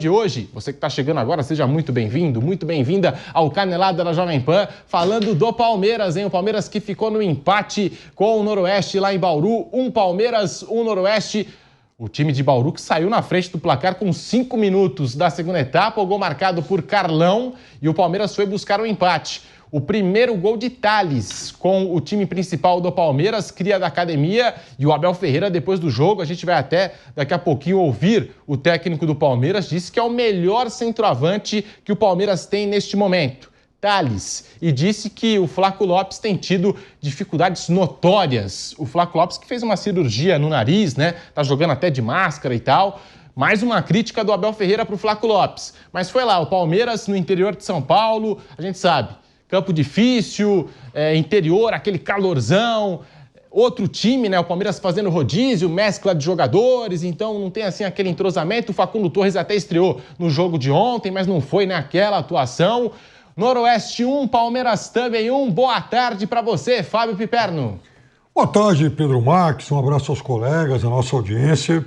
De hoje, você que está chegando agora, seja muito bem-vindo, muito bem-vinda ao Canelada da Jovem Pan, falando do Palmeiras, hein? O Palmeiras que ficou no empate com o Noroeste lá em Bauru, um Palmeiras, um Noroeste. O time de Bauru que saiu na frente do placar com 5 minutos da segunda etapa, o gol marcado por Carlão e o Palmeiras foi buscar o empate. O primeiro gol de Tales com o time principal do Palmeiras, cria da academia, e o Abel Ferreira, depois do jogo, a gente vai até daqui a pouquinho ouvir o técnico do Palmeiras, disse que é o melhor centroavante que o Palmeiras tem neste momento, Tales, e disse que o Flaco Lopes tem tido dificuldades notórias. O Flaco Lopes que fez uma cirurgia no nariz, né? Tá jogando até de máscara e tal. Mais uma crítica do Abel Ferreira para o Flaco Lopes. Mas foi lá, o Palmeiras no interior de São Paulo, a gente sabe, campo difícil, interior, aquele calorzão, outro time, né? O Palmeiras fazendo rodízio, mescla de jogadores, então não tem assim aquele entrosamento. O Facundo Torres até estreou no jogo de ontem, mas não foi naquela atuação. Noroeste 1, Palmeiras também 1. Boa tarde para você, Fábio Piperno. Boa tarde, Pedro Marques. Um abraço aos colegas, à nossa audiência.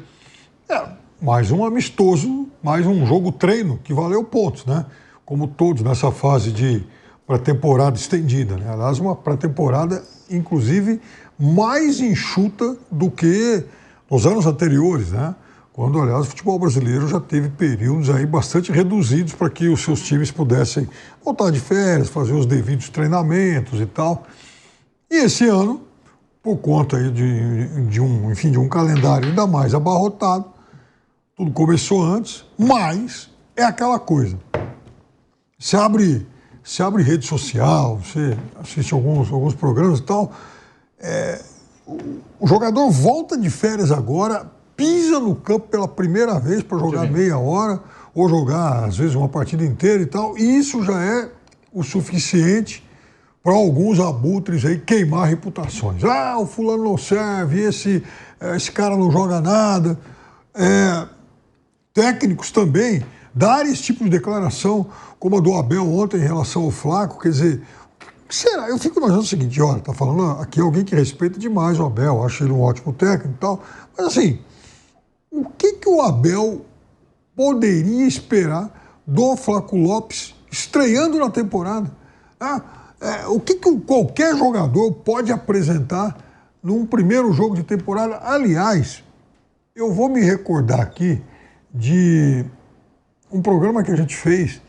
Mais um amistoso, mais um jogo treino que valeu pontos, né? Como todos nessa fase de pré-temporada estendida, né? Aliás, uma pré-temporada, inclusive, mais enxuta do que nos anos anteriores, né? Quando, aliás, o futebol brasileiro já teve períodos aí bastante reduzidos para que os seus times pudessem voltar de férias, fazer os devidos treinamentos e tal. E esse ano, por conta aí de um calendário ainda mais abarrotado, tudo começou antes, mas é aquela coisa. Se abre rede social, você assiste alguns programas e tal, o jogador volta de férias agora, pisa no campo pela primeira vez para jogar meia hora, ou jogar, às vezes, uma partida inteira e tal, e isso já é o suficiente para alguns abutres aí queimar reputações. Ah, o fulano não serve, esse cara não joga nada. Técnicos também darem esse tipo de declaração, como a do Abel ontem em relação ao Flaco, quer dizer, será? Eu fico imaginando o seguinte, olha, tá falando aqui alguém que respeita demais o Abel, acha ele um ótimo técnico e tal, mas assim, o que o Abel poderia esperar do Flaco Lopes estreando na temporada? O que qualquer jogador pode apresentar num primeiro jogo de temporada? Aliás, eu vou me recordar aqui de um programa que a gente fez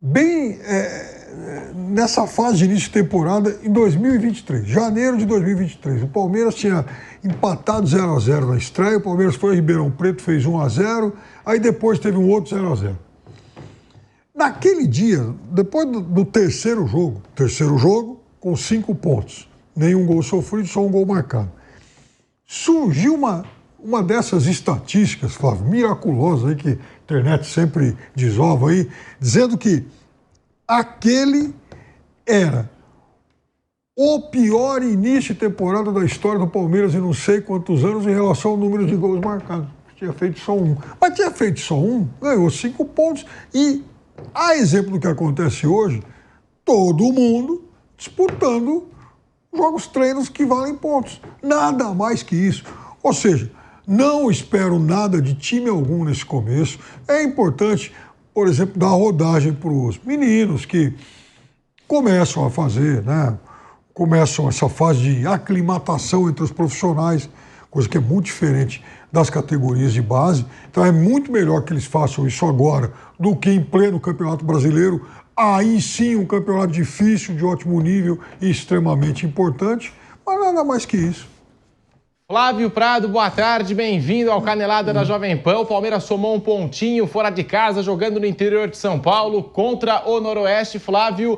bem nessa fase de início de temporada em 2023, janeiro de 2023. O Palmeiras tinha empatado 0-0 na estreia, o Palmeiras foi a Ribeirão Preto, fez 1-0, aí depois teve um outro 0-0. Naquele dia, depois do terceiro jogo com 5 pontos, nenhum gol sofrido, só um gol marcado. Surgiu uma dessas estatísticas, Flávio, miraculosas aí, que a internet sempre desova aí, dizendo que aquele era o pior início de temporada da história do Palmeiras em não sei quantos anos em relação ao número de gols marcados. Tinha feito só um. Mas tinha feito só um, ganhou 5 pontos. E, a exemplo do que acontece hoje, todo mundo disputando jogos treinos que valem pontos. Nada mais que isso. Ou seja, não espero nada de time algum nesse começo. É importante, por exemplo, dar rodagem para os meninos que começam a fazer, né? Começam essa fase de aclimatação entre os profissionais, coisa que é muito diferente das categorias de base. Então é muito melhor que eles façam isso agora do que em pleno Campeonato Brasileiro. Aí sim, um campeonato difícil, de ótimo nível e extremamente importante, mas nada mais que isso. Flávio Prado, boa tarde, bem-vindo ao Canelada da Jovem Pan. O Palmeiras somou um pontinho fora de casa, jogando no interior de São Paulo, contra o Noroeste, Flávio.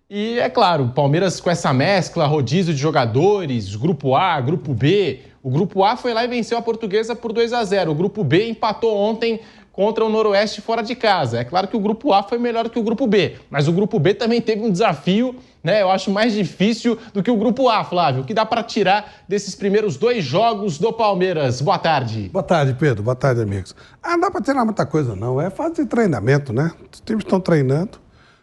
E é claro, o Palmeiras com essa mescla, rodízio de jogadores, Grupo A, Grupo B. O Grupo A foi lá e venceu a Portuguesa por 2-0. O Grupo B empatou ontem contra o Noroeste fora de casa. É claro que o Grupo A foi melhor que o Grupo B, mas o Grupo B também teve um desafio, né? Eu acho mais difícil do que o Grupo A, Flávio. O que dá para tirar desses primeiros 2 jogos do Palmeiras? Boa tarde. Boa tarde, Pedro. Boa tarde, amigos. Não dá para tirar muita coisa, não. É fase de treinamento, né? Os times estão treinando,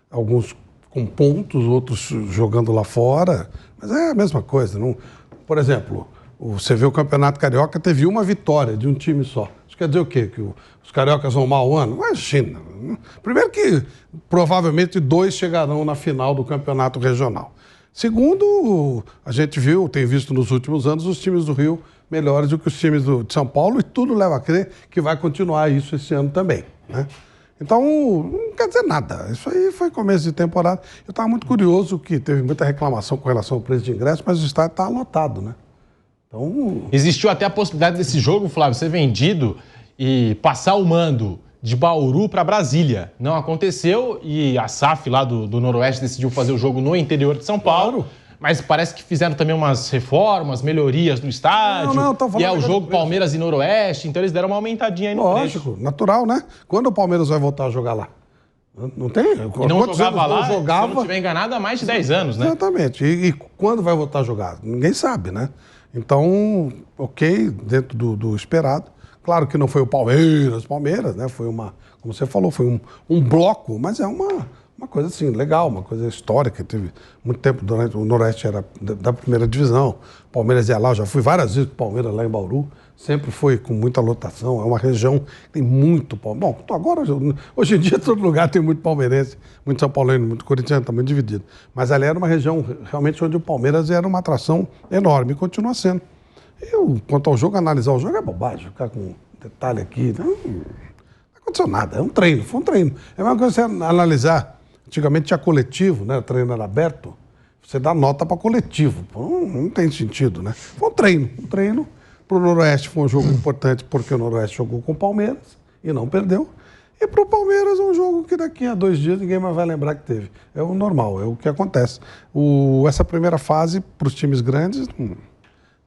alguns com pontos, outros jogando lá fora, mas é a mesma coisa. Não... Por exemplo, Você vê o Campeonato Carioca, teve uma vitória de um time só. Isso quer dizer o quê? Que os cariocas vão mal o ano? Imagina. Primeiro que provavelmente 2 chegarão na final do Campeonato Regional. Segundo, a gente tem visto nos últimos anos os times do Rio melhores do que os times de São Paulo, e tudo leva a crer que vai continuar isso esse ano também, né? Então, não quer dizer nada. Isso aí foi começo de temporada. Eu estava muito curioso que teve muita reclamação com relação ao preço de ingresso, mas o estádio está lotado, né? Então... Existiu até a possibilidade desse jogo, Flávio, ser vendido e passar o mando de Bauru para Brasília. Não aconteceu e a SAF lá do Noroeste decidiu fazer o jogo no interior de São Paulo. Claro. Mas parece que fizeram também umas reformas, melhorias no estádio. E é o jogo Palmeiras e Noroeste, então eles deram uma aumentadinha aí no preço. Lógico, natural, né? Quando o Palmeiras vai voltar a jogar lá? Não tem? E não jogava lá, se eu não estiver enganado, há mais de 10 anos, né? Exatamente. E quando vai voltar a jogar? Ninguém sabe, né? Então, ok, dentro do esperado. Claro que não foi o Palmeiras, né? Foi como você falou, foi um bloco, mas é uma coisa assim, legal, uma coisa histórica. Teve muito tempo, durante o Noroeste era da primeira divisão, o Palmeiras ia lá, eu já fui várias vezes com o Palmeiras lá em Bauru, sempre foi com muita lotação, é uma região que tem muito Palmeiras. Bom, agora, hoje em dia, todo lugar tem muito palmeirense, muito São Paulino, muito corintiano, está muito dividido. Mas ali era uma região realmente onde o Palmeiras era uma atração enorme, e continua sendo. Quanto ao jogo, analisar o jogo é bobagem, ficar com detalhe aqui, não aconteceu nada, é um treino, foi um treino. É uma coisa você analisar. Antigamente tinha coletivo, né? O treino era aberto. Você dá nota para coletivo. Pô, não tem sentido, né? Foi um treino. Um treino. Para o Noroeste foi um jogo importante porque o Noroeste jogou com o Palmeiras e não perdeu. E para o Palmeiras é um jogo que daqui a 2 dias ninguém mais vai lembrar que teve. É o normal, é o que acontece. Essa primeira fase para os times grandes,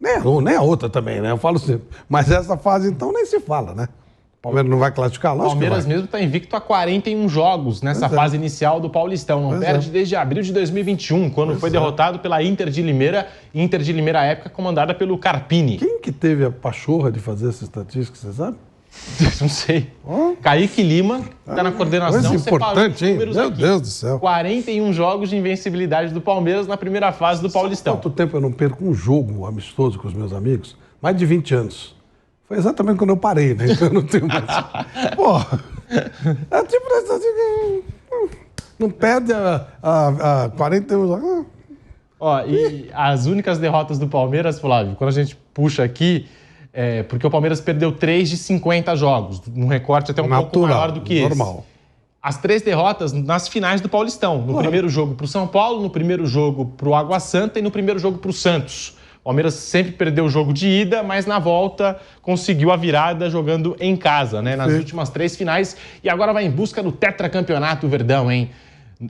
nem a outra também, né? Eu falo sempre. Mas essa fase então nem se fala, né? O Palmeiras não vai classificar? Lógico. O Palmeiras mesmo está invicto a 41 jogos nessa fase inicial do Paulistão. Não perde desde abril de 2021, quando foi derrotado pela Inter de Limeira. Inter de Limeira, à época, comandada pelo Carpini. Quem que teve a pachorra de fazer essa estatística, você sabe? Não sei. Kaique Lima, que está na coordenação, importante, hein? Meu Deus do céu. 41 jogos de invencibilidade do Palmeiras na primeira fase do Paulistão. Quanto tempo eu não perco um jogo amistoso com os meus amigos? Mais de 20 anos. Foi exatamente quando eu parei, né? Então eu não tenho mais. Porra! É tipo assim, não perde a 41 anos. E as únicas derrotas do Palmeiras, Flávio, quando a gente puxa aqui, porque o Palmeiras perdeu 3 de 50 jogos, num recorte até pouco maior do que normal. Esse. As 3 derrotas nas finais do Paulistão. No primeiro jogo para o São Paulo, no primeiro jogo para o Água Santa e no primeiro jogo para o Santos. O Palmeiras sempre perdeu o jogo de ida, mas na volta conseguiu a virada jogando em casa, né? Nas últimas 3 finais. E agora vai em busca do tetracampeonato Verdão, hein?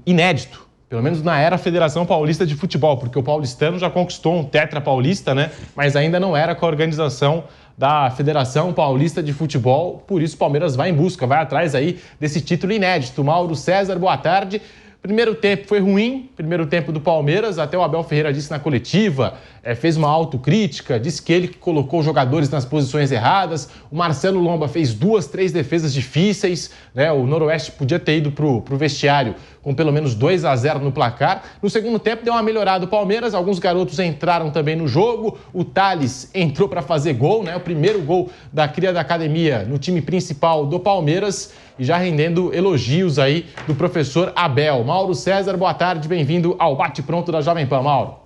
Inédito. Pelo menos na era Federação Paulista de Futebol, porque o paulistano já conquistou um tetra paulista, né? Mas ainda não era com a organização da Federação Paulista de Futebol. Por isso o Palmeiras vai em busca, vai atrás aí desse título inédito. Mauro César, boa tarde. Primeiro tempo foi ruim, primeiro tempo do Palmeiras, até o Abel Ferreira disse na coletiva, fez uma autocrítica, disse que ele colocou os jogadores nas posições erradas, o Marcelo Lomba fez 2, 3 defesas difíceis, né? O Noroeste podia ter ido pro vestiário com pelo menos 2-0 no placar. No segundo tempo deu uma melhorada o Palmeiras, alguns garotos entraram também no jogo, o Thales entrou para fazer gol, né? O primeiro gol da cria da academia no time principal do Palmeiras, e já rendendo elogios aí do professor Abel. Mauro César, boa tarde, bem-vindo ao Bate-Pronto da Jovem Pan, Mauro.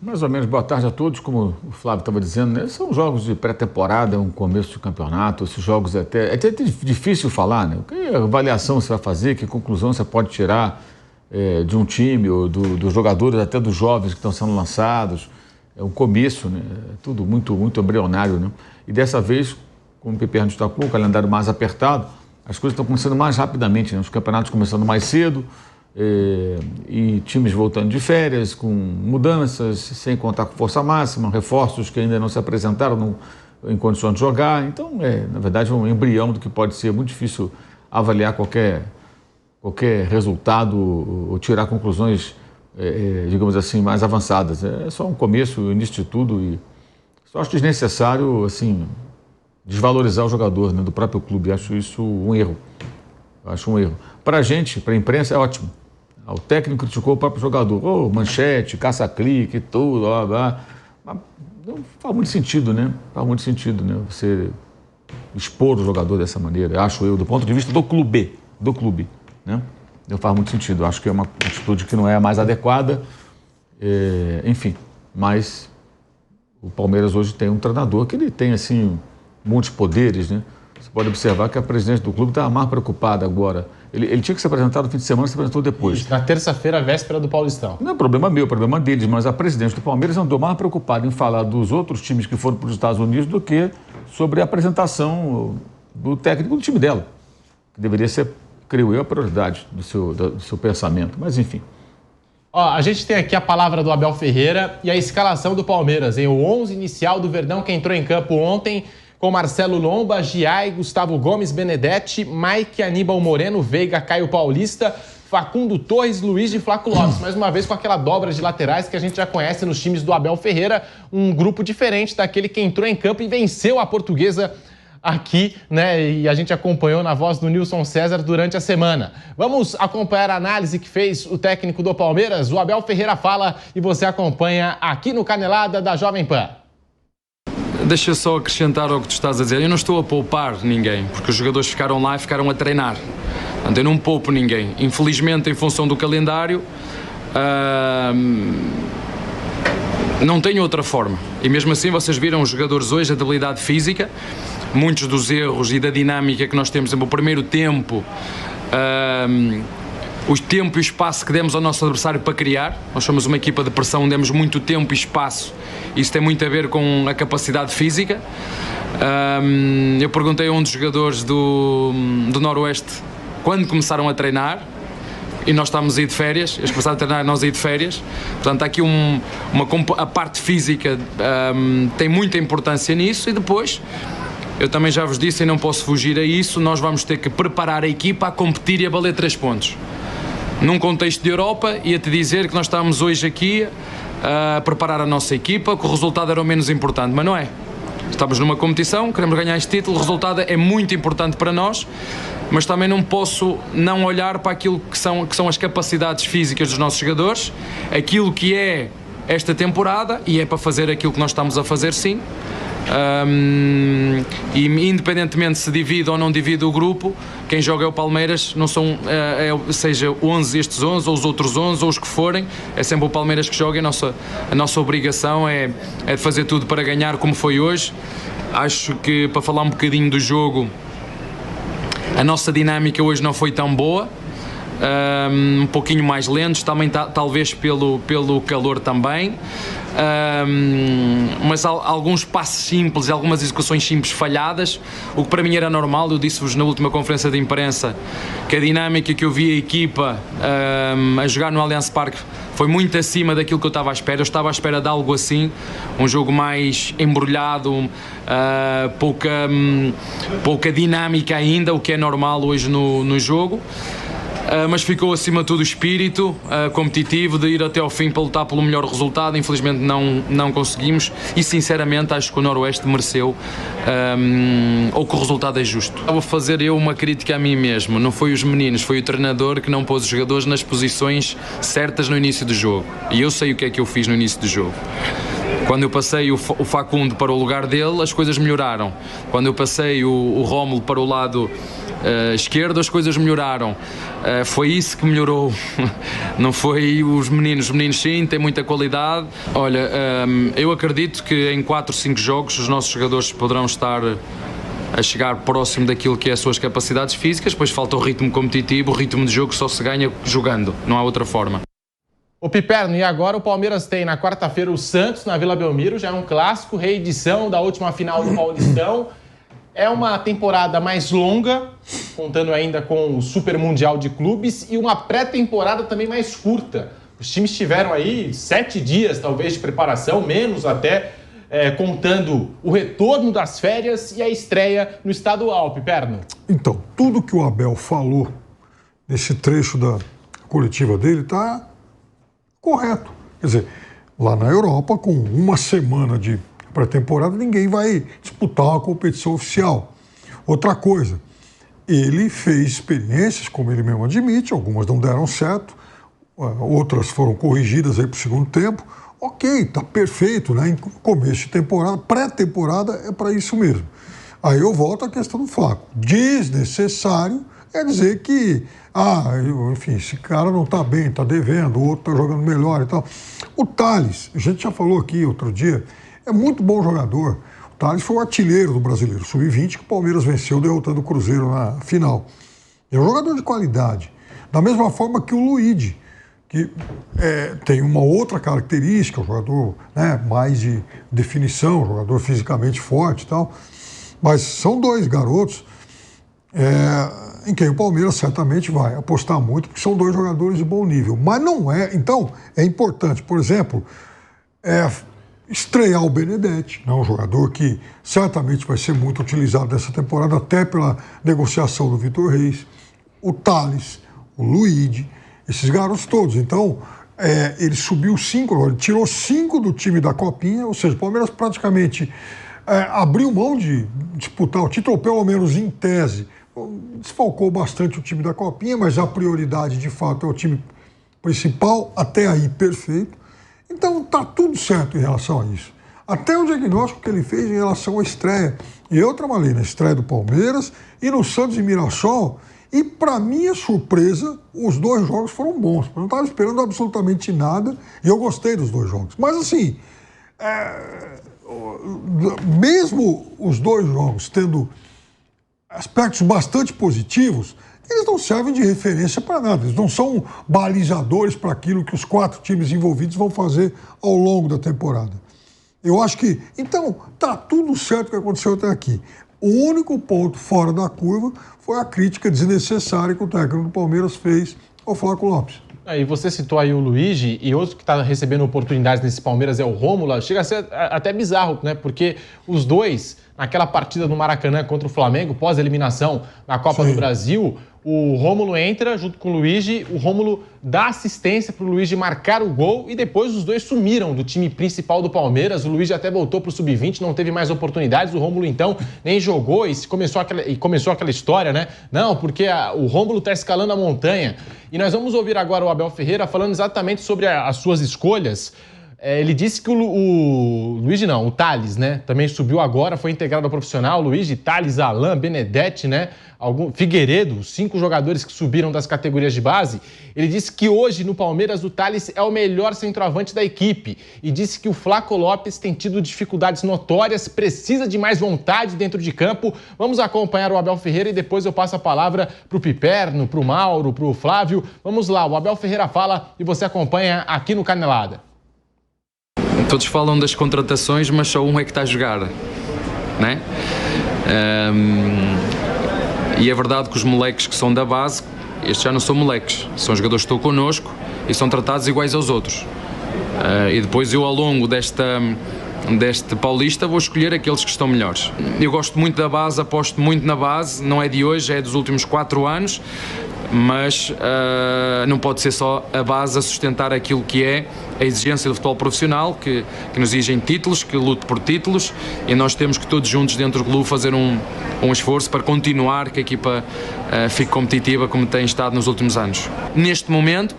Mais ou menos, boa tarde a todos, como o Flávio estava dizendo, né? São jogos de pré-temporada, um começo de campeonato, esses jogos é até difícil falar, né? Que avaliação você vai fazer, que conclusão você pode tirar de um time, ou dos jogadores, até dos jovens que estão sendo lançados. É um começo, né? É tudo muito, muito embrionário, né? E dessa vez, como o Piperno destacou, o calendário mais apertado, as coisas estão começando mais rapidamente, né? Os campeonatos começando mais cedo, e times voltando de férias, com mudanças, sem contar com força máxima, reforços que ainda não se apresentaram em condições de jogar. Então, na verdade, um embrião do que pode ser muito difícil avaliar qualquer resultado ou tirar conclusões, digamos assim, mais avançadas. É só um começo, o início de tudo, e só acho desnecessário, assim, desvalorizar o jogador, né, do próprio clube. Acho isso um erro. Para a gente, para a imprensa, é ótimo. O técnico criticou o próprio jogador. Manchete, caça-clique, tudo, blá, blá. Não faz muito sentido, né? Faz muito sentido, né? Você expor o jogador dessa maneira, acho eu, do ponto de vista do clube, né? Não faz muito sentido. Acho que é uma atitude que não é a mais adequada. Enfim, mas o Palmeiras hoje tem um treinador que ele tem, assim, muitos poderes, né? Você pode observar que a presidente do clube está mais preocupada agora. Ele tinha que se apresentar no fim de semana, se apresentou depois. Isso, na terça-feira, véspera do Paulistão. Não é problema meu, é problema deles, mas a presidente do Palmeiras andou mais preocupada em falar dos outros times que foram para os Estados Unidos do que sobre a apresentação do técnico do time dela, que deveria ser, creio eu, a prioridade do seu pensamento. Mas, enfim. Ó, a gente tem aqui a palavra do Abel Ferreira e a escalação do Palmeiras, hein? O 11 inicial do Verdão que entrou em campo ontem com Marcelo Lomba, Giai, Gustavo Gomes, Benedetti, Mike, Aníbal Moreno, Veiga, Caio Paulista, Facundo Torres, Luiz e Flaco Lopes. Mais uma vez com aquela dobra de laterais que a gente já conhece nos times do Abel Ferreira, um grupo diferente daquele que entrou em campo e venceu a Portuguesa aqui, né? E a gente acompanhou na voz do Nilson César durante a semana. Vamos acompanhar a análise que fez o técnico do Palmeiras, o Abel Ferreira fala, e você acompanha aqui no Canelada da Jovem Pan. Deixa eu só acrescentar ao que tu estás a dizer. Eu não estou a poupar ninguém, porque os jogadores ficaram lá e ficaram a treinar. Portanto, eu não poupo ninguém. Infelizmente, em função do calendário, não tenho outra forma. E mesmo assim, vocês viram os jogadores hoje, a debilidade física, muitos dos erros e da dinâmica que nós temos no primeiro tempo, o tempo e o espaço que demos ao nosso adversário para criar. Nós somos uma equipa de pressão, demos muito tempo e espaço. Isso tem muito a ver com a capacidade física. Eu perguntei a um dos jogadores do Noroeste quando começaram a treinar, e nós estávamos a ir de férias, eles começaram a treinar e nós a ir de férias. Portanto, há aqui a parte física tem muita importância nisso, e depois, eu também já vos disse e não posso fugir a isso, nós vamos ter que preparar a equipa a competir e a valer 3 pontos. Num contexto de Europa, ia-te dizer que nós estávamos hoje aqui a preparar a nossa equipa, que o resultado era o menos importante, mas não é. Estamos numa competição, queremos ganhar este título, o resultado é muito importante para nós, mas também não posso não olhar para aquilo que são as capacidades físicas dos nossos jogadores, aquilo que é esta temporada, e é para fazer aquilo que nós estamos a fazer, sim. E independentemente se divide ou não divide o grupo, quem joga é o Palmeiras, não são, seja 11 estes 11 ou os outros 11 ou os que forem, é sempre o Palmeiras que joga. A nossa obrigação é de fazer tudo para ganhar, como foi hoje. Acho que, para falar um bocadinho do jogo, a nossa dinâmica hoje não foi tão boa, um pouquinho mais lentos, também talvez pelo calor também. Mas alguns passos simples, algumas execuções simples falhadas, o que para mim era normal. Eu disse-vos na última conferência de imprensa que a dinâmica que eu vi a equipa a jogar no Allianz Parque foi muito acima daquilo que eu estava à espera. Eu estava à espera de algo assim, um jogo mais embrulhado, pouca dinâmica ainda, o que é normal hoje no jogo. Mas ficou acima de tudo o espírito competitivo de ir até ao fim para lutar pelo melhor resultado. Infelizmente não conseguimos, e sinceramente acho que o Noroeste mereceu, ou que o resultado é justo. Vou fazer eu uma crítica a mim mesmo. Não foi os meninos, foi o treinador que não pôs os jogadores nas posições certas no início do jogo, e eu sei o que é que eu fiz no início do jogo. Quando eu passei o Facundo para o lugar dele, as coisas melhoraram. Quando eu passei o Rómulo para o lado esquerdo, as coisas melhoraram. Foi isso que melhorou, não foi os meninos. Os meninos sim, têm muita qualidade. Olha, eu acredito que em 4 ou 5 jogos os nossos jogadores poderão estar a chegar próximo daquilo que é as suas capacidades físicas. Depois falta o ritmo competitivo, o ritmo de jogo só se ganha jogando, não há outra forma. O Piperno, e agora o Palmeiras tem na quarta-feira o Santos na Vila Belmiro, já é um clássico, reedição da última final do Paulistão. É uma temporada mais longa, contando ainda com o Super Mundial de Clubes, e uma pré-temporada também mais curta. Os times tiveram aí 7 dias, talvez, de preparação, menos até, contando o retorno das férias e a estreia no estadual, Piperno. Então, tudo que o Abel falou nesse trecho da coletiva dele está correto. Quer dizer, lá na Europa, com uma semana de pré-temporada, ninguém vai disputar uma competição oficial. Outra coisa, ele fez experiências, como ele mesmo admite, algumas não deram certo, outras foram corrigidas aí para o segundo tempo, ok, tá perfeito, né? Em começo de temporada, pré-temporada é para isso mesmo. Aí eu volto à questão do Flaco. Desnecessário é dizer que, enfim, esse cara não tá bem, tá devendo, o outro tá jogando melhor e tal. O Tales, a gente já falou aqui outro dia, é muito bom jogador. O Tales foi o artilheiro do Brasileiro Sub-20 que o Palmeiras venceu derrotando o Cruzeiro na final. É um jogador de qualidade. Da mesma forma que o Luigi, que tem uma outra característica, um jogador, né, mais de definição, um jogador fisicamente forte e tal. Mas são dois garotos em quem o Palmeiras certamente vai apostar muito, porque são dois jogadores de bom nível. Mas não é... Então, é importante, por exemplo, estrear o Benedetti, né, um jogador que certamente vai ser muito utilizado nessa temporada, até pela negociação do Vitor Reis, o Tales, o Luigi, esses garotos todos. Então, ele subiu 5, ele tirou 5 do time da Copinha, ou seja, o Palmeiras praticamente abriu mão de disputar o título, ou pelo menos em tese. Desfalcou bastante o time da Copinha, mas a prioridade, de fato, é o time principal, até aí perfeito. Então, tá tudo certo em relação a isso. Até o diagnóstico que ele fez em relação à estreia. E eu trabalhei na estreia do Palmeiras e no Santos e Mirassol, e, para minha surpresa, os 2 jogos foram bons. Eu não estava esperando absolutamente nada e eu gostei dos 2 jogos. Mas, assim, mesmo os 2 jogos tendo aspectos bastante positivos, eles não servem de referência para nada. Eles não são balizadores para aquilo que os 4 times envolvidos vão fazer ao longo da temporada. Eu acho que... Então, tá tudo certo o que aconteceu até aqui. O único ponto fora da curva foi a crítica desnecessária que o técnico do Palmeiras fez ao Flaco Lopes. E você citou aí o Luigi, e outro que está recebendo oportunidades nesse Palmeiras é o Rômulo. Chega a ser até bizarro, né? Porque os dois, naquela partida no Maracanã contra o Flamengo, pós-eliminação na Copa do Brasil, o Rômulo entra junto com o Luigi, o Rômulo dá assistência para o Luigi marcar o gol e depois os dois sumiram do time principal do Palmeiras. O Luigi até voltou para o Sub-20, não teve mais oportunidades. O Rômulo, então, nem jogou e começou aquela história, né? Não, porque o Rômulo está escalando a montanha. E nós vamos ouvir agora o Abel Ferreira falando exatamente sobre as suas escolhas. Ele disse que o Tales, né? Também subiu agora, foi integrado ao profissional. Luigi, Tales, Alain, Benedetti, né? Figueiredo, 5 jogadores que subiram das categorias de base. Ele disse que hoje no Palmeiras o Tales é o melhor centroavante da equipe. E disse que o Flaco Lopes tem tido dificuldades notórias, precisa de mais vontade dentro de campo. Vamos acompanhar o Abel Ferreira e depois eu passo a palavra para o Piperno, para o Mauro, para o Flávio. Vamos lá, o Abel Ferreira fala e você acompanha aqui no Canelada. Todos falam das contratações, mas só um é que está a jogar, né? E é verdade que os moleques que são da base, estes já não são moleques, são jogadores que estão connosco e são tratados iguais aos outros. E depois eu, ao longo deste Paulista, vou escolher aqueles que estão melhores. Eu gosto muito da base, aposto muito na base, não é de hoje, é dos últimos 4 anos, mas não pode ser só a base a sustentar aquilo que é a exigência do futebol profissional, que nos exigem títulos, que lute por títulos, e nós temos que todos juntos dentro do clube fazer um esforço para continuar que a equipa fique competitiva como tem estado nos últimos anos. Neste momento,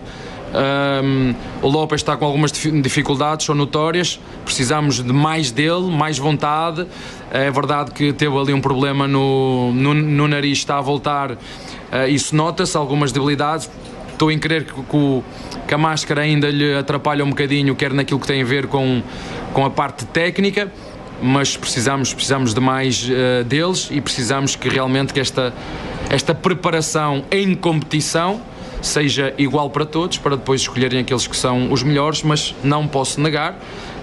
o Lopes está com algumas dificuldades, são notórias, precisamos de mais dele, mais vontade. É verdade que teve ali um problema no nariz, está a voltar, isso nota-se, algumas debilidades. Estou em crer que a máscara ainda lhe atrapalha um bocadinho, quer naquilo que tem a ver com a parte técnica, mas precisamos de mais deles e precisamos que realmente que esta preparação em competição seja igual para todos, para depois escolherem aqueles que são os melhores, mas não posso negar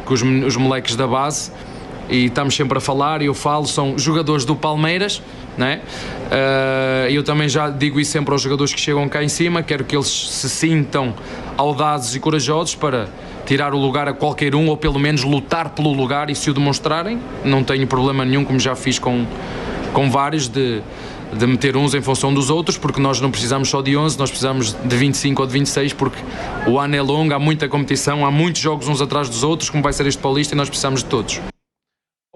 que os moleques da base, e estamos sempre a falar, e eu falo, são jogadores do Palmeiras, né? Eu também já digo isso sempre aos jogadores que chegam cá em cima, quero que eles se sintam audazes e corajosos para tirar o lugar a qualquer um, ou pelo menos lutar pelo lugar, e se o demonstrarem, não tenho problema nenhum, como já fiz com vários, de meter uns em função dos outros, porque nós não precisamos só de 11, nós precisamos de 25 ou de 26, porque o ano é longo, há muita competição, há muitos jogos uns atrás dos outros, como vai ser este Paulista, e nós precisamos de todos.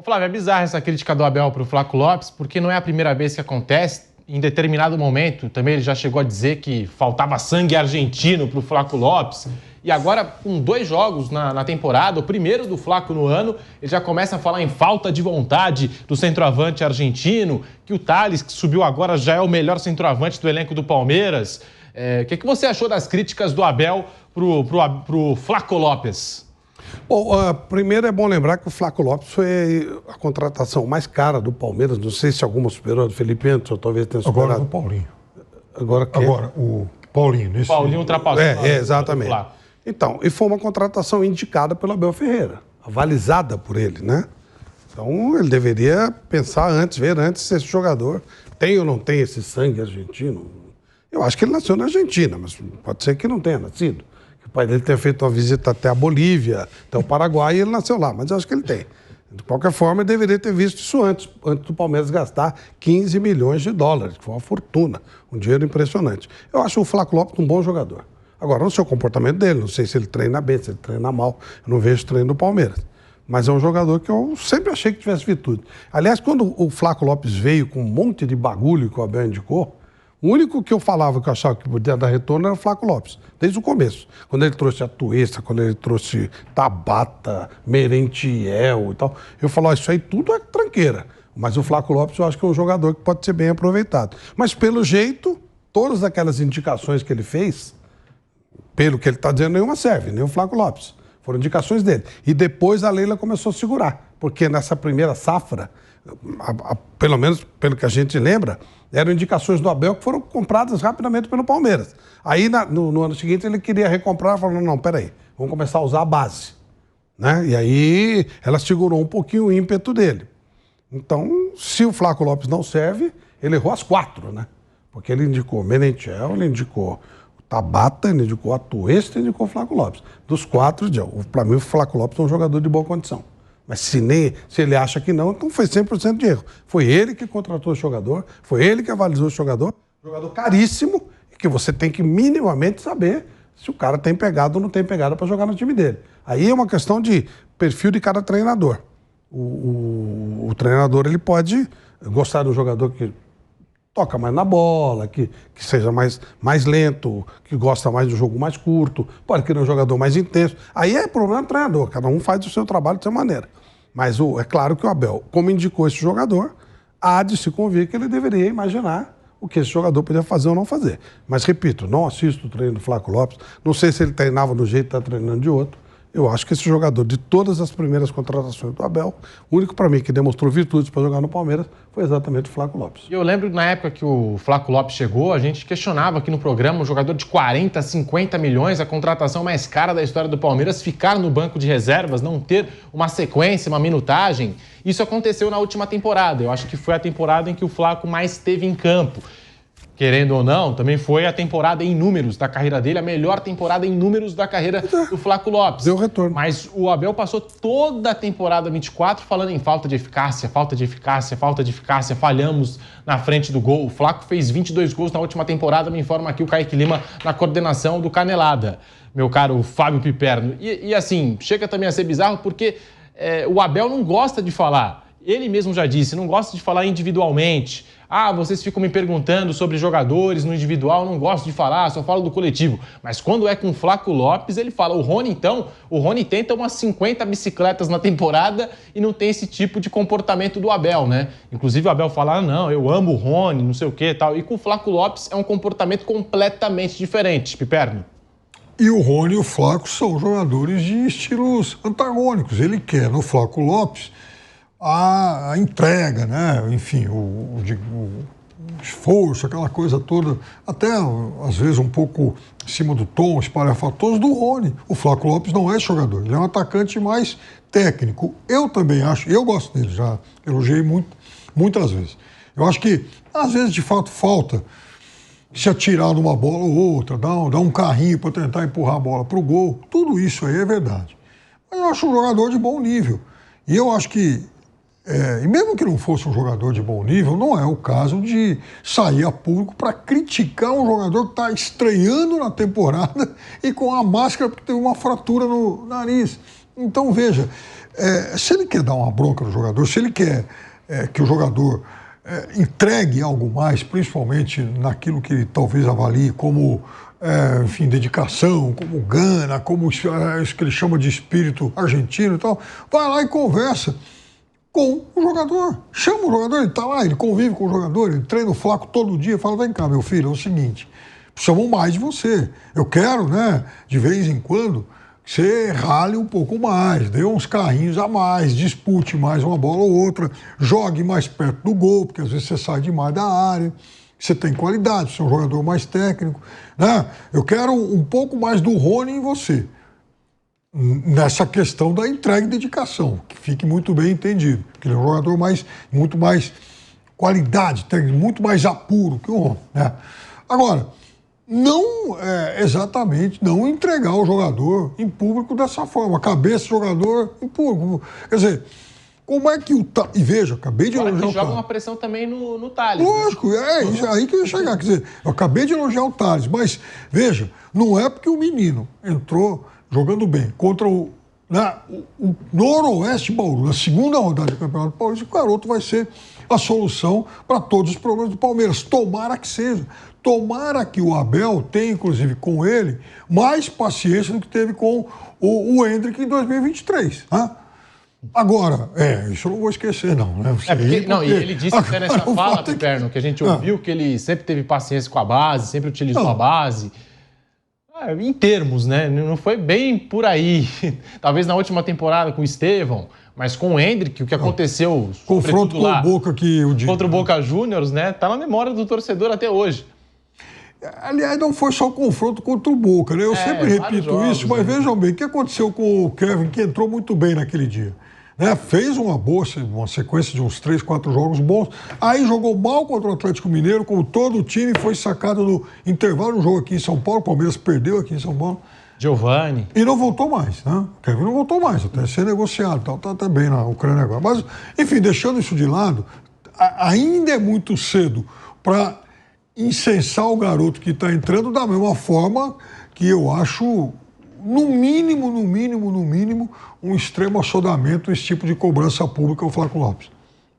Flávio, é bizarra essa crítica do Abel para o Flaco Lopes, porque não é a primeira vez que acontece. Em determinado momento, também ele já chegou a dizer que faltava sangue argentino para o Flaco Lopes. E agora, com 2 jogos na temporada, o primeiro do Flaco no ano, ele já começa a falar em falta de vontade do centroavante argentino, que o Tales, que subiu agora, já é o melhor centroavante do elenco do Palmeiras. O que você achou das críticas do Abel pro Flaco Lopes? Bom, primeiro é bom lembrar que o Flaco Lopes foi a contratação mais cara do Palmeiras. Não sei se alguma superou a do Felipe Anderson, ou talvez tenha superado. Agora do Paulinho. Agora quem? Agora, o Paulinho. O Paulinho ultrapassou. Exatamente. Então, e foi uma contratação indicada pelo Abel Ferreira, avalizada por ele, né? Então, ele deveria pensar antes, ver antes se esse jogador tem ou não tem esse sangue argentino. Eu acho que ele nasceu na Argentina, mas pode ser que não tenha nascido. O pai dele tenha feito uma visita até a Bolívia, até o Paraguai, e ele nasceu lá, mas eu acho que ele tem. De qualquer forma, ele deveria ter visto isso antes do Palmeiras gastar 15 milhões de dólares, que foi uma fortuna, um dinheiro impressionante. Eu acho o Flaco Lopes um bom jogador. Agora, não sei o comportamento dele, não sei se ele treina bem, se ele treina mal, eu não vejo treino do Palmeiras. Mas é um jogador que eu sempre achei que tivesse virtude. Aliás, quando o Flaco Lopes veio com um monte de bagulho que o Abel indicou, o único que eu falava que eu achava que podia dar retorno era o Flaco Lopes, desde o começo. Quando ele trouxe a Tuesta, quando ele trouxe Tabata, Merentiel e tal, eu falava, isso aí tudo é tranqueira. Mas o Flaco Lopes eu acho que é um jogador que pode ser bem aproveitado. Mas pelo jeito, todas aquelas indicações que ele fez, pelo que ele está dizendo, nenhuma serve, nem o Flaco Lopes. Foram indicações dele. E depois a Leila começou a segurar, porque nessa primeira safra, pelo menos pelo que a gente lembra, eram indicações do Abel que foram compradas rapidamente pelo Palmeiras. Aí no ano seguinte ele queria recomprar, falou, não, peraí, vamos começar a usar a base. Né? E aí ela segurou um pouquinho o ímpeto dele. Então, se o Flaco Lopes não serve, ele errou as 4, né? Porque ele indicou Merentiel, ele indicou Tabata, ele indicou a Tuesta e indicou o Flaco Lopes. Dos 4, para mim o Flaco Lopes é um jogador de boa condição. Mas se ele acha que não, então foi 100% de erro. Foi ele que contratou o jogador, foi ele que avalizou o jogador caríssimo, e que você tem que minimamente saber se o cara tem pegada ou não tem pegada para jogar no time dele. Aí é uma questão de perfil de cada treinador. O treinador ele pode gostar do jogador que toca mais na bola, que seja mais lento, que gosta mais do jogo mais curto, pode querer um jogador mais intenso. Aí é problema do treinador, cada um faz o seu trabalho de sua maneira. Mas é claro que o Abel, como indicou esse jogador, há de se convir que ele deveria imaginar o que esse jogador podia fazer ou não fazer. Mas, repito, não assisto o treino do Flaco Lopes, não sei se ele treinava do jeito que está treinando de outro. Eu acho que esse jogador, de todas as primeiras contratações do Abel, o único para mim que demonstrou virtudes para jogar no Palmeiras foi exatamente o Flaco Lopes. Eu lembro na época que o Flaco Lopes chegou, a gente questionava aqui no programa um jogador de 40, 50 milhões, a contratação mais cara da história do Palmeiras, ficar no banco de reservas, não ter uma sequência, uma minutagem. Isso aconteceu na última temporada. Eu acho que foi a temporada em que o Flaco mais esteve em campo. Querendo ou não, também foi a temporada em números da carreira dele, a melhor temporada em números da carreira do Flaco Lopes. Deu retorno. Mas o Abel passou toda a temporada 24 falando em falta de eficácia, falta de eficácia, falta de eficácia, falhamos na frente do gol. O Flaco fez 22 gols na última temporada, me informa aqui o Kaique Lima, na coordenação do Canelada, meu caro Fábio Piperno. E assim, chega também a ser bizarro porque o Abel não gosta de falar. Ele mesmo já disse, não gosta de falar individualmente. Ah, vocês ficam me perguntando sobre jogadores no individual, não gosto de falar, só falo do coletivo. Mas quando é com o Flaco Lopes, ele fala. O Rony tenta umas 50 bicicletas na temporada e não tem esse tipo de comportamento do Abel, né? Inclusive o Abel fala, não, eu amo o Rony, não sei o que e tal. E com o Flaco Lopes é um comportamento completamente diferente, Piperno. E o Rony e o Flaco são jogadores de estilos antagônicos. Ele quer no Flaco Lopes a entrega, né? Enfim, o esforço, aquela coisa toda, até às vezes um pouco em cima do tom, espalhafatoso do Rony. O Flaco Lopes não é jogador, ele é um atacante mais técnico. Eu também acho, eu gosto dele, já elogiei muitas vezes. Eu acho que, às vezes, de fato, falta se atirar numa bola ou outra, dar um carrinho para tentar empurrar a bola para o gol. Tudo isso aí é verdade. Mas eu acho um jogador de bom nível. E eu acho que e mesmo que não fosse um jogador de bom nível, não é o caso de sair a público para criticar um jogador que está estreando na temporada e com a máscara porque teve uma fratura no nariz. Então, veja, se ele quer dar uma bronca no jogador, se ele quer que o jogador entregue algo mais, principalmente naquilo que ele talvez avalie como enfim, dedicação, como gana, como isso que ele chama de espírito argentino e tal, vai lá e conversa com o jogador. Chama o jogador, ele está lá, ele convive com o jogador, ele treina o Flaco todo dia, fala, vem cá, meu filho, é o seguinte, precisamos mais de você. Eu quero, né, de vez em quando, que você rale um pouco mais, dê uns carrinhos a mais, dispute mais uma bola ou outra, jogue mais perto do gol, porque às vezes você sai demais da área, você tem qualidade, você é um jogador mais técnico, né? Eu quero um pouco mais do Rony em você, nessa questão da entrega e dedicação, que fique muito bem entendido, porque ele é um jogador muito mais qualidade técnica, muito mais apuro que o Rony, né? Agora, não exatamente não entregar o jogador em público dessa forma, a cabeça do jogador em público. Quer dizer, como é que o Thales... E veja, acabei de elogiar o Thales. joga uma pressão também no Thales. Lógico, né? Isso aí que eu ia chegar. Quer dizer, eu acabei de elogiar o Thales, mas, veja, não é porque o menino entrou jogando bem contra o Noroeste Bauru, na segunda rodada do Campeonato Paulista, o garoto vai ser a solução para todos os problemas do Palmeiras. Tomara que seja. Tomara que o Abel tenha, inclusive com ele, mais paciência do que teve com o Endrick em 2023. Né? Agora, isso eu não vou esquecer, não. Né? E ele disse até nessa fala, Piperno, que a gente ouviu que ele sempre teve paciência com a base, sempre utilizou a base. Em termos, né? Não foi bem por aí. Talvez na última temporada com o Estevão, mas com o Endrick, o que aconteceu... Confronto com o Boca que o dia. Contra o Boca Juniors, né? Tá na memória do torcedor até hoje. Aliás, não foi só o confronto contra o Boca, né? Eu sempre repito jogos, isso, mas vejam bem, o que aconteceu com o Kevin, que entrou muito bem naquele dia? Né? Fez uma sequência de uns 3, 4 jogos bons, aí jogou mal contra o Atlético Mineiro, como todo o time, foi sacado no intervalo do jogo aqui em São Paulo, o Palmeiras perdeu aqui em São Paulo. Giovani. E não voltou mais, né? O Kevin não voltou mais, até ser negociado, tá até bem na Ucrânia agora. Mas, enfim, deixando isso de lado, ainda é muito cedo para incensar o garoto que está entrando da mesma forma que eu acho, no mínimo, um extremo assodamento esse tipo de cobrança pública ao Flaco Lopes.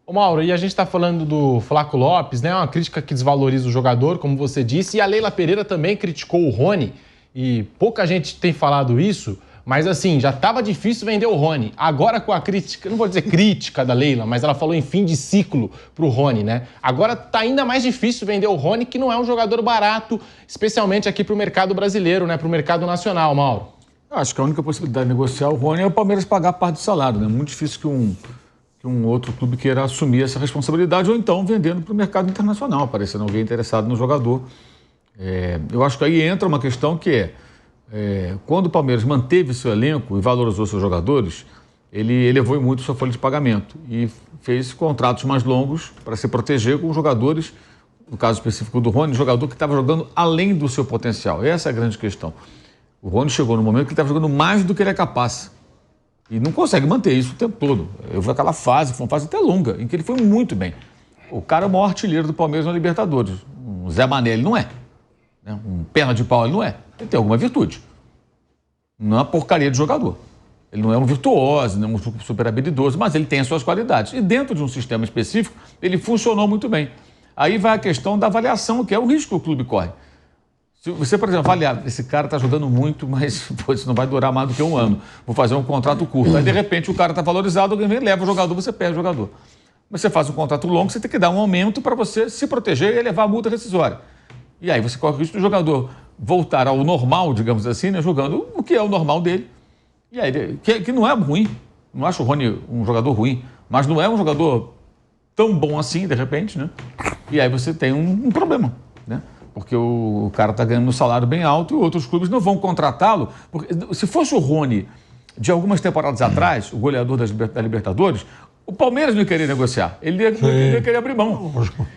Ô Mauro, e a gente está falando do Flaco Lopes, né? Uma crítica que desvaloriza o jogador, como você disse, e a Leila Pereira também criticou o Rony, e pouca gente tem falado isso, mas assim, já estava difícil vender o Rony. Agora com a crítica, não vou dizer crítica da Leila, mas ela falou em fim de ciclo pro Rony, né? Agora tá ainda mais difícil vender o Rony, que não é um jogador barato, especialmente aqui pro mercado brasileiro, né? Pro mercado nacional, Mauro. Acho que a única possibilidade de negociar o Rony é o Palmeiras pagar parte do salário, né? Muito difícil que um outro clube queira assumir essa responsabilidade, ou então vendendo para o mercado internacional, aparecendo alguém interessado no jogador. Eu acho que aí entra uma questão que quando o Palmeiras manteve seu elenco e valorizou seus jogadores, ele elevou muito sua folha de pagamento e fez contratos mais longos para se proteger com jogadores, no caso específico do Rony, jogador que estava jogando além do seu potencial. Essa é a grande questão. O Rony chegou no momento que ele estava jogando mais do que ele é capaz e não consegue manter isso o tempo todo. Eu vi aquela fase, foi uma fase até longa, em que ele foi muito bem. O cara é o maior artilheiro do Palmeiras na Libertadores. Um Zé Mané, ele não é. Um perna de pau, ele não é. Ele tem alguma virtude. Não é uma porcaria de jogador. Ele não é um virtuoso, não é um super habilidoso, mas ele tem as suas qualidades. E dentro de um sistema específico, ele funcionou muito bem. Aí vai a questão da avaliação, que é o risco que o clube corre. Se você, por exemplo, avaliar, esse cara está jogando muito, mas isso não vai durar mais do que um ano. Vou fazer um contrato curto. Aí, de repente, o cara está valorizado, alguém vem, leva o jogador, você perde o jogador. Mas você faz um contrato longo, você tem que dar um aumento para você se proteger e elevar a multa rescisória. E aí você corre o risco do jogador voltar ao normal, digamos assim, né, jogando o que é o normal dele. E aí, que não é ruim. Não acho o Rony um jogador ruim, mas não é um jogador tão bom assim, de repente, né? E aí você tem um problema, né? Porque o cara está ganhando um salário bem alto e outros clubes não vão contratá-lo. Porque se fosse o Rony de algumas temporadas atrás, o goleador da Libertadores, o Palmeiras não ia querer negociar. Ele ia querer abrir mão.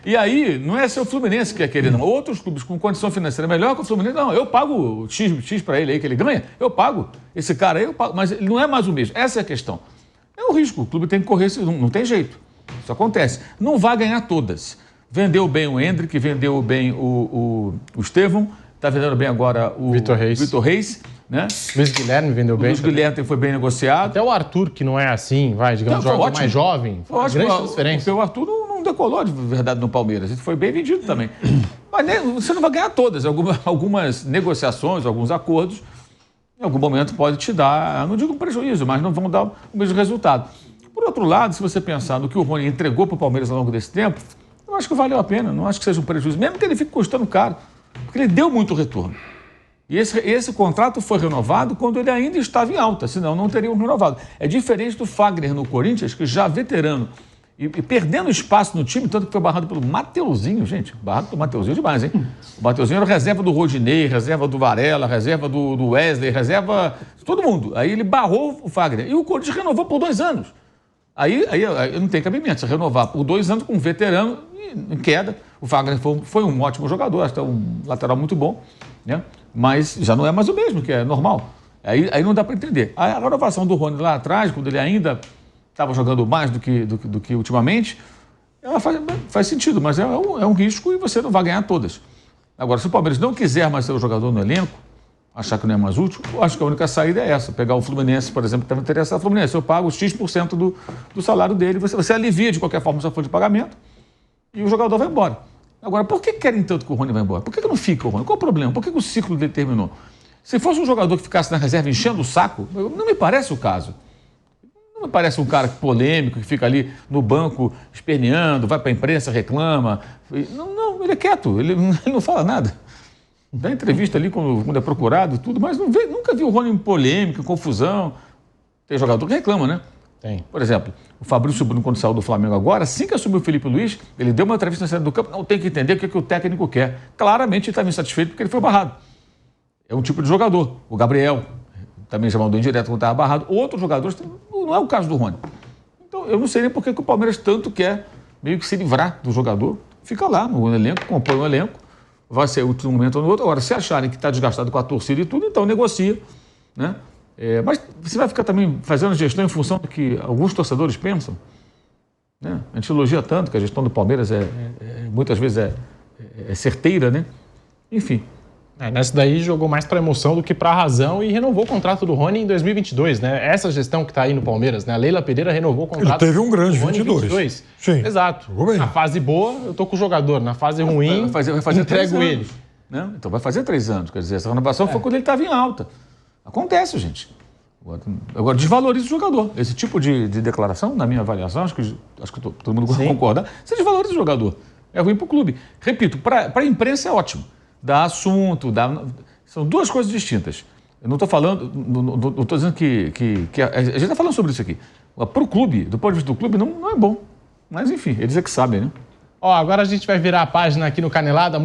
E aí, não é só o Fluminense que ia querer, não. Outros clubes com condição financeira melhor que o Fluminense, não, eu pago X para ele aí que ele ganha, eu pago. Esse cara aí, eu pago. Mas ele não é mais o mesmo. Essa é a questão. É o risco. O clube tem que correr, não tem jeito. Isso acontece. Não vai ganhar todas. Vendeu bem o Endrick, vendeu bem o Estevão, está vendendo bem agora o Vitor Reis. Né? Luiz Guilherme vendeu bem. Luiz Guilherme foi bem negociado. Até o Arthur, que não é assim, digamos, jogador mais jovem. Foi uma grande transferência. Porque o Arthur não decolou de verdade no Palmeiras. Isso foi bem vendido também. Mas você não vai ganhar todas. Algumas negociações, alguns acordos, em algum momento pode te dar, não digo um prejuízo, mas não vão dar o mesmo resultado. Por outro lado, se você pensar no que o Rony entregou para o Palmeiras ao longo desse tempo, eu acho que valeu a pena, não acho que seja um prejuízo, mesmo que ele fique custando caro, porque ele deu muito retorno. E esse contrato foi renovado quando ele ainda estava em alta, senão não teriam renovado. É diferente do Fagner no Corinthians, que já veterano, e perdendo espaço no time, tanto que foi barrado pelo Mateuzinho, gente, barrado pelo Mateuzinho demais, hein? O Mateuzinho era reserva do Rodinei, reserva do Varela, reserva do Wesley, reserva de todo mundo. Aí ele barrou o Fagner. E o Corinthians renovou por 2 anos. Aí não tem cabimento, você renovar por 2 anos com um veterano em queda. O Fagner foi um ótimo jogador, até um lateral muito bom, né? Mas já não é mais o mesmo, que é normal. Aí não dá para entender. A renovação do Rony lá atrás, quando ele ainda estava jogando mais do que ultimamente, ela faz sentido, mas é um risco e você não vai ganhar todas. Agora, se o Palmeiras não quiser mais ser o jogador no elenco, achar que não é mais útil, eu acho que a única saída é essa. Pegar o Fluminense, por exemplo, que estava interessado no Fluminense. Eu pago os X% do salário dele, você alivia de qualquer forma essa folha de pagamento e o jogador vai embora. Agora, por que querem tanto que o Rony vá embora? Por que não fica o Rony? Qual o problema? Por que o ciclo dele terminou? Se fosse um jogador que ficasse na reserva enchendo o saco, não me parece o caso. Não me parece um cara polêmico, que fica ali no banco esperneando, vai para a imprensa, reclama. Não, ele é quieto, ele não fala nada. Dá entrevista ali quando é procurado e tudo, mas nunca vi o Rony em polêmica, em confusão. Tem jogador que reclama, né? Tem. Por exemplo, o Fabrício Bruno, quando saiu do Flamengo agora, assim que assumiu o Felipe Luiz, ele deu uma entrevista na saída do campo, não tem que entender o que o técnico quer. Claramente ele estava insatisfeito porque ele foi barrado. É um tipo de jogador. O Gabriel também já mandou indireto quando estava barrado. Outros jogadores, não é o caso do Rony. Então, eu não sei nem por que o Palmeiras tanto quer meio que se livrar do jogador. Fica lá no elenco, compõe um elenco, vai ser útil num momento ou no outro. Agora, se acharem que está desgastado com a torcida e tudo, então negocia, né? Mas você vai ficar também fazendo gestão em função do que alguns torcedores pensam, né? A gente elogia tanto que a gestão do Palmeiras muitas vezes é certeira, né? Enfim. Nessa daí jogou mais para emoção do que para razão e renovou o contrato do Rony em 2022, né? Essa gestão que está aí no Palmeiras, né? A Leila Pereira renovou o contrato. Ele teve um grande do Rony 22. Sim. Exato. Jogou bem. Na fase boa, eu tô com o jogador. Na fase ruim, vai fazer entrego ele. Né? Então vai fazer 3 anos. Quer dizer, essa renovação foi quando ele estava em alta. Acontece, gente. Agora, desvaloriza o jogador. Esse tipo de declaração, na minha avaliação, acho que todo mundo concorda, você desvaloriza o jogador. É ruim para o clube. Repito, para a imprensa é ótimo. Dá assunto, são 2 coisas distintas. Eu não estou falando, não estou dizendo que a gente está falando sobre isso aqui. Para o clube, do ponto de vista do clube, não é bom. Mas enfim, eles é que sabem, né? Agora a gente vai virar a página aqui no Canelada.